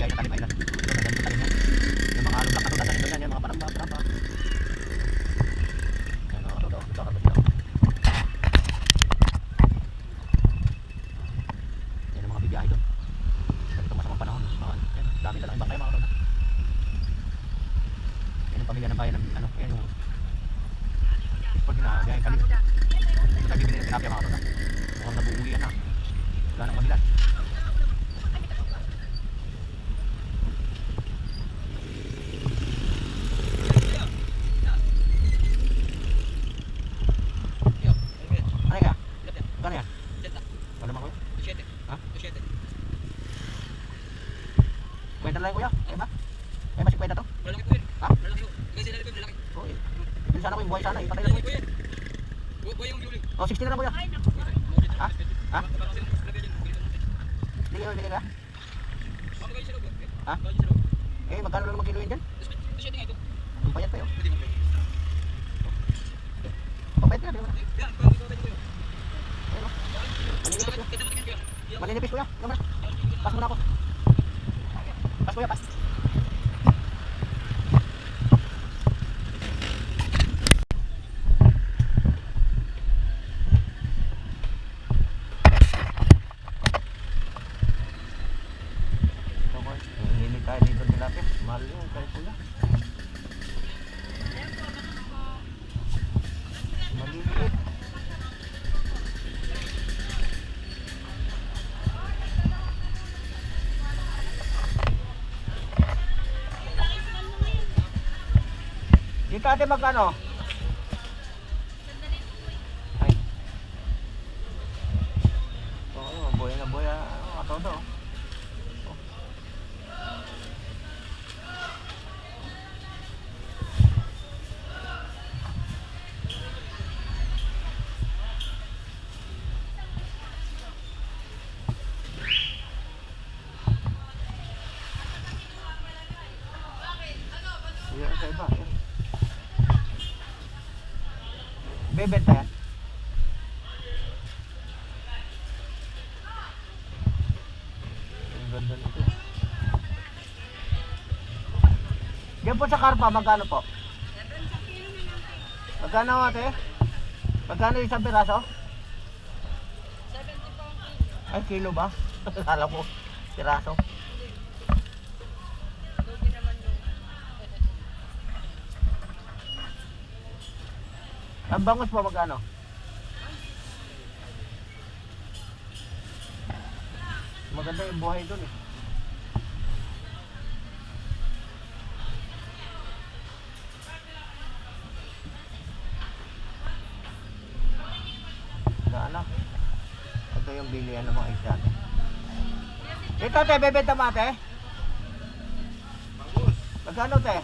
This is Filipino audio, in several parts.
bigay sa talim ay lang. Maganda talim yan. Yung mga alum lang katulad talim yan, yung mga paramba. Yan o, ito karbon dito. Yan ang mga bibiyahe doon. Ganito masamang panahon. Yan, dami talagang bangkay mga katulad. Yan ang pamilya ng bayan. Ano, yan yung pag ginagawa yung kalim. Nagbibili ng tilapia mga katulad. Mukhang nabuuwi yan na. Wala nang mabilan. Kwenta lang kuya, eh ba? Eh ba si kwenta to? Malaki po yun. Ha? Malaki po. Kasi sila po malaki. Oo eh. Yun sana ko yung buhay sana eh. Patay na ko eh. Buhay yung huli. Oh, 16 na lang kuya. Ha? Ha? Bili ka? Ha? Eh, magkano lang mag-kilo yun dyan? Ang payat pa yun. Papayat ka na, di ba? Ayun o. Maninipis kuya. Maninipis kuya. Gamar. Pas muna ako. Pas kuya, pas. Hindi tayo dito tilapia. Mahal yun kay kuya. Maliliit. Dito ate magkano? Ay. Oo, buhay na buhay ang katodo. Yan sa iba. Yan. Bebenta yan. Ang ganda nito. Yan po sa karpa, magkano po? Magkano ate? Magkano isang piraso? 70 po ang kilo. Ay, kilo ba? Kala ko, piraso. Lugi naman yung Ang bangus po magkano? Maganda yung buhay dun eh. Daan na. Ito yung bilihan ng mga isda. Ito te, bebenta mo ate? Magkano te?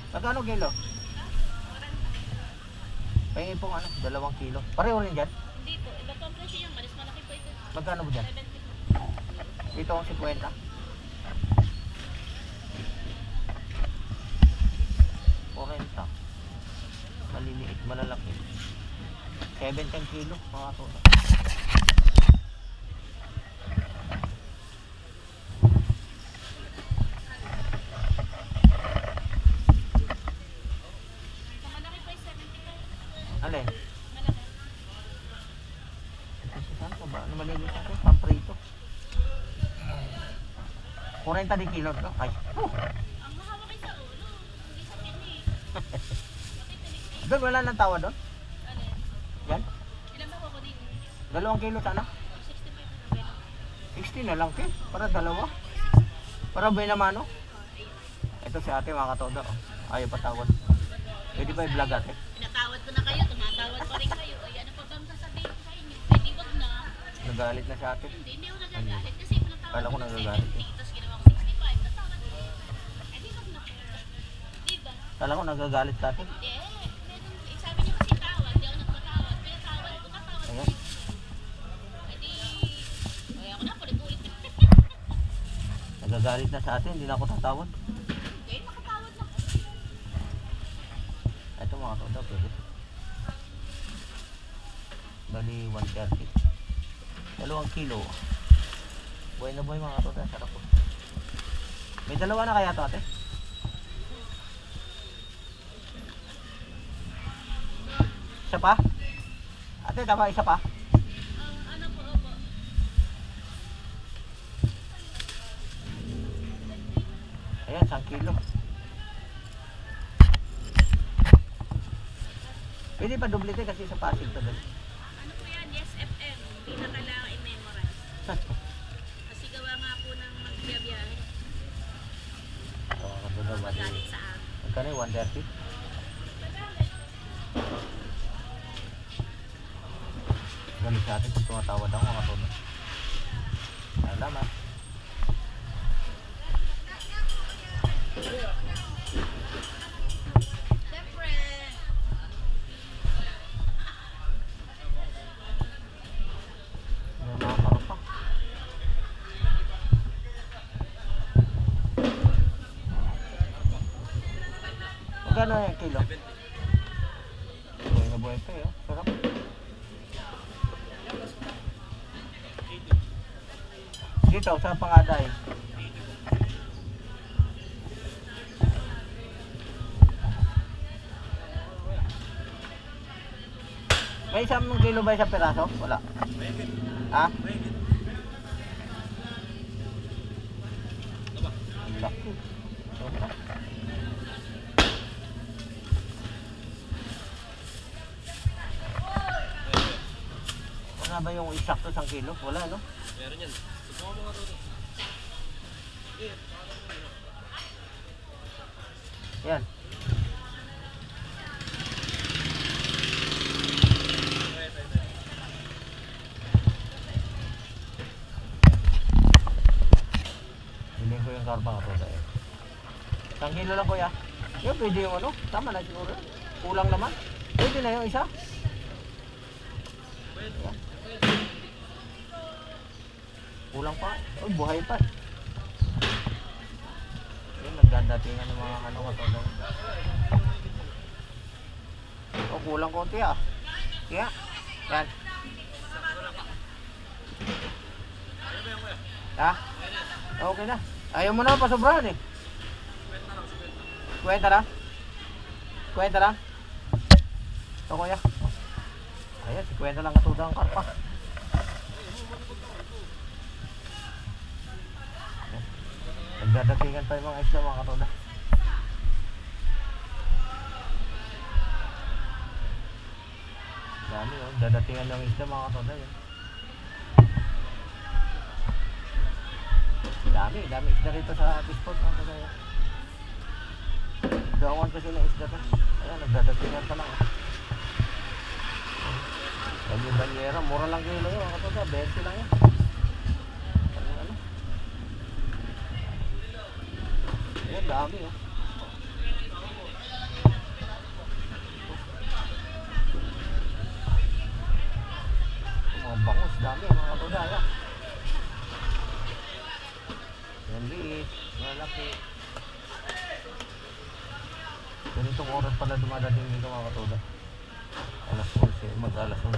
Magkano kilo? Pahingi pong ano, 2 kilo. Pareho rin dyan? hindi po. Iba po ang presyo yung malis malaki po ito. Magkano mo dyan? 70 po. Dito ang 50. 40. Maliliit, malalaki. 70 kilo, mga tono. Sa malaki po ay 75. Alin? Malaki. Ito saan pa ba? Ano malinis ako? Pamprito. 40 di kilo to. Ay. Ang mahawak ay sa ulo. Hindi sa kini. Doon wala nang tawa doon? Ano yan? Yan? Ilan ba po ako din? 2 kilo sana? 65 po. 60 na lang kin. Para dalawa. Para ba naman no? Ito si ate mga katodo. Oh. Ayaw patawad. Pwede ba i-vlog ate? Pinatawad ko na kayo. Tumatawad pa rin kayo. Ay, ano pa bang sasabihin ko sa inyo? Ay, di wag na. Nagalit na si ate. Hindi ako nagagalit. Kasi pinatawad Kala ko ko ng nagagalit 70. Tapos ginawa ko 65. Natawad ko. Ay, di wag na. Diba? Kala ko nagagalit sa ate. Hindi. Sabi niyo kasi tawad. Hindi ako nagpatawad. Pinatawad ko. Katawad ko. Ayan. Ay, di. Ay, ako na. Pulit-ulit. Nagagalit na sa ate. Hindi na ako tatawad. Hindi. Makatawad na. Ito mga katodo. Pwede. Bali 130. 2 kilo. Buhay na buhay mga katoda. Sarap po. May dalawa na kaya to ate? Isa pa? Ate, tama isa pa? Ano po, opo. Ayan, 1 kilo. Pwede pa dublete kasi sa Pasig to doon. Ano po yan? Yes, FM. Hindi na kailangan i-memorize. Kasi gawa nga po ng magbiyabiyahe. Oo, katoda ba? Magalit sa akin. Magkano yung 130? Galit sa atin kung tumatawad ako mga katoda. Salamat. Siyempre. May mga karot pa. Magkano yung kilo? Buhay na buhay pa eh. Sarap. Dito, sa Pangaday. May 1 kilo ba isang piraso? Wala. Ha? Laki. Sobra. Wala ba yung isakto 1 kilo? Wala, no? Meron yan. Subukan mo nga ito. Yan. Bilhin ko yung karpa ko dahil. 1 kilo lang kuya. Yung pwede yung ano? Tama na siguro. Kulang naman. Pwede na yung isa. Yan. Kulang pa. Oh, buhay pa. Yan, nagdadatingan ng mga ano ko to. Oh, kulang konti ah. Kaya, yan. Ha? Okay na. Ayaw mo na pasobrahan eh. Kwenta lang. Kwenta lang. Ito kuya. Ayan, 50 lang katuda ang karpa. Nagdadatingan pa yung mga isla mga katuda. Dami oh, dadatingan yung isla mga katuda yun. Dami isda rito sa Pisport mga katuda yun. Gawan kasi ng isda to. Ayan, nagdadatingan pa lang. Lagi banyera, mura lang kilo yun mga katuda, 20 lang yun. Ano? Ayan, dami oh. Mga bangus, dami mga katuda. Ayan. Yan liit, malaki. Ganitong oras pala dumadating dito mga katuda. Alas 11, mag-alas 11.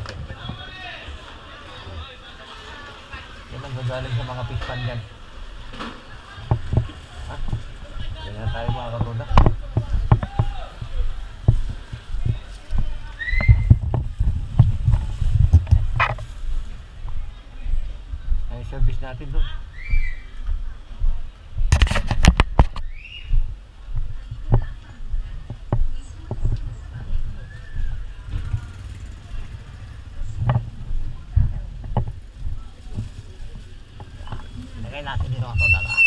Yan ang gagaling sa mga pispan dyan. Ha? Yan na tayo mga katuda. Ay, service natin doon. Lagay natin dito mga katuda.